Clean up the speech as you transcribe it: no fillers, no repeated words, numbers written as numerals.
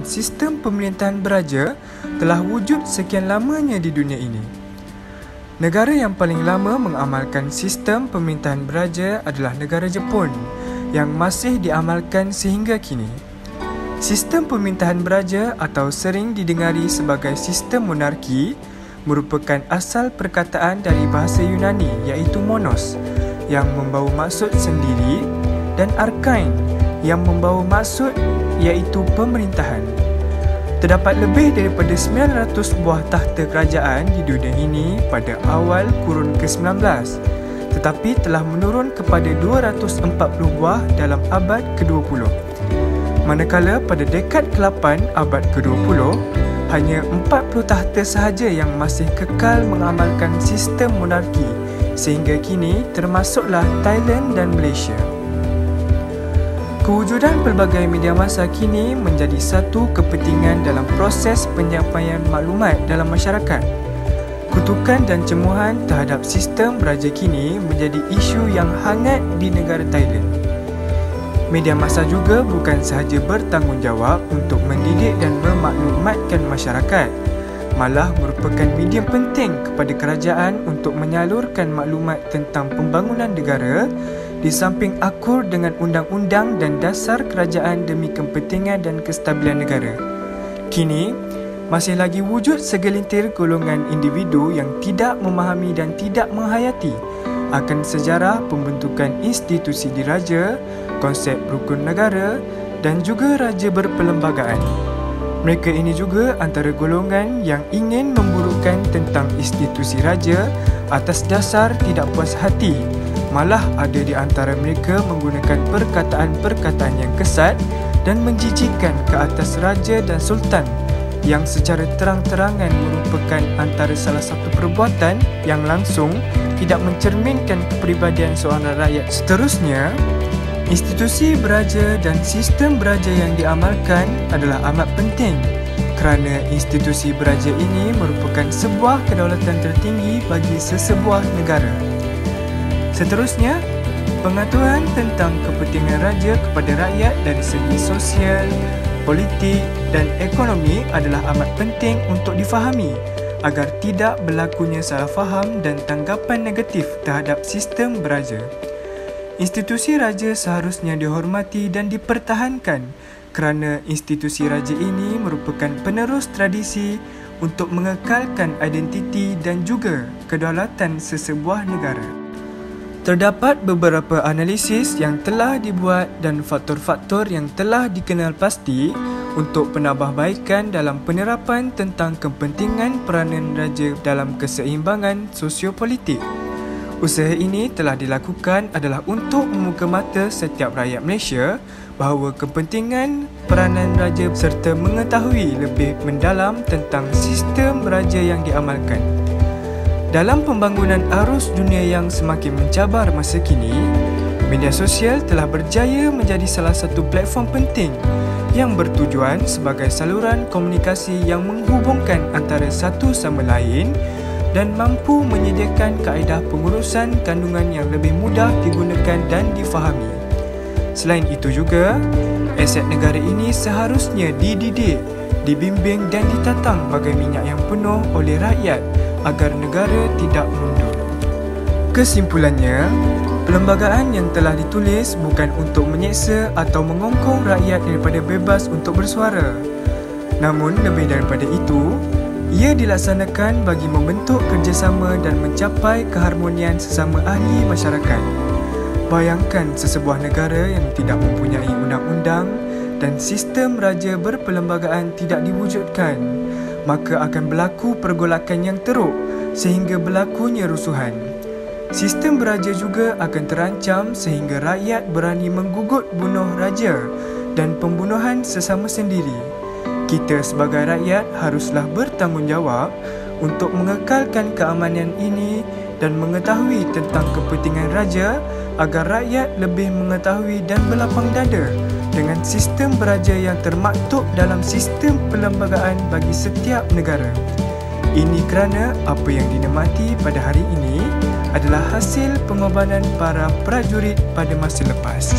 sistem pemerintahan beraja telah wujud sekian lamanya di dunia ini. Negara yang paling lama mengamalkan sistem pemerintahan beraja adalah negara Jepun yang masih diamalkan sehingga kini. Sistem pemerintahan beraja atau sering didengari sebagai sistem monarki merupakan asal perkataan dari bahasa Yunani iaitu monos yang membawa maksud sendiri dan arkain yang membawa maksud iaitu pemerintahan. Terdapat lebih daripada 900 buah takhta kerajaan di dunia ini pada awal kurun ke-19, tetapi telah menurun kepada 240 buah dalam abad ke-20. Manakala pada dekad ke-8 abad ke-20, hanya 40 takhta sahaja yang masih kekal mengamalkan sistem monarki sehingga kini termasuklah Thailand dan Malaysia. Kewujudan pelbagai media massa kini menjadi satu kepentingan dalam proses penyampaian maklumat dalam masyarakat. Kutukan dan cemuhan terhadap sistem beraja kini menjadi isu yang hangat di negara Thailand. Media massa juga bukan sahaja bertanggungjawab untuk mendidik dan memaklumatkan masyarakat, malah merupakan medium penting kepada kerajaan untuk menyalurkan maklumat tentang pembangunan negara di samping akur dengan undang-undang dan dasar kerajaan demi kepentingan dan kestabilan negara. Kini, masih lagi wujud segelintir golongan individu yang tidak memahami dan tidak menghayati akan sejarah pembentukan institusi diraja, konsep rukun negara dan juga raja berperlembagaan. Mereka ini juga antara golongan yang ingin memburukkan tentang institusi raja atas dasar tidak puas hati. Malah ada di antara mereka menggunakan perkataan-perkataan yang kesat dan menjijikkan ke atas raja dan sultan yang secara terang-terangan merupakan antara salah satu perbuatan yang langsung tidak mencerminkan kepribadian seorang rakyat. Seterusnya, institusi beraja dan sistem beraja yang diamalkan adalah amat penting kerana institusi beraja ini merupakan sebuah kedaulatan tertinggi bagi sesebuah negara. Seterusnya, pengaturan tentang kepentingan raja kepada rakyat dari segi sosial, politik dan ekonomi adalah amat penting untuk difahami agar tidak berlakunya salah faham dan tanggapan negatif terhadap sistem beraja. Institusi raja seharusnya dihormati dan dipertahankan kerana institusi raja ini merupakan penerus tradisi untuk mengekalkan identiti dan juga kedaulatan sesebuah negara. Terdapat beberapa analisis yang telah dibuat dan faktor-faktor yang telah dikenal pasti untuk penambahbaikan dalam penerapan tentang kepentingan peranan raja dalam keseimbangan sosiopolitik. Usaha ini telah dilakukan adalah untuk membuka mata setiap rakyat Malaysia bahawa kepentingan peranan raja serta mengetahui lebih mendalam tentang sistem raja yang diamalkan. Dalam pembangunan arus dunia yang semakin mencabar masa kini, media sosial telah berjaya menjadi salah satu platform penting yang bertujuan sebagai saluran komunikasi yang menghubungkan antara satu sama lain dan mampu menyediakan kaedah pengurusan kandungan yang lebih mudah digunakan dan difahami. Selain itu juga, aset negara ini seharusnya dididik, dibimbing dan ditatang bagai minyak yang penuh oleh rakyat agar negara tidak mundur. Kesimpulannya, perlembagaan yang telah ditulis bukan untuk menyeksa atau mengongkong rakyat daripada bebas untuk bersuara. Namun lebih daripada itu, ia dilaksanakan bagi membentuk kerjasama dan mencapai keharmonian sesama ahli masyarakat. Bayangkan sesebuah negara yang tidak mempunyai undang-undang dan sistem raja berperlembagaan tidak diwujudkan, maka akan berlaku pergolakan yang teruk sehingga berlakunya rusuhan. Sistem beraja juga akan terancam sehingga rakyat berani menggugut bunuh raja dan pembunuhan sesama sendiri. Kita sebagai rakyat haruslah bertanggungjawab untuk mengekalkan keamanan ini dan mengetahui tentang kepentingan raja agar rakyat lebih mengetahui dan berlapang dada dengan sistem beraja yang termaktub dalam sistem perlembagaan bagi setiap negara. Ini kerana apa yang dinikmati pada hari ini adalah hasil pengorbanan para prajurit pada masa lepas.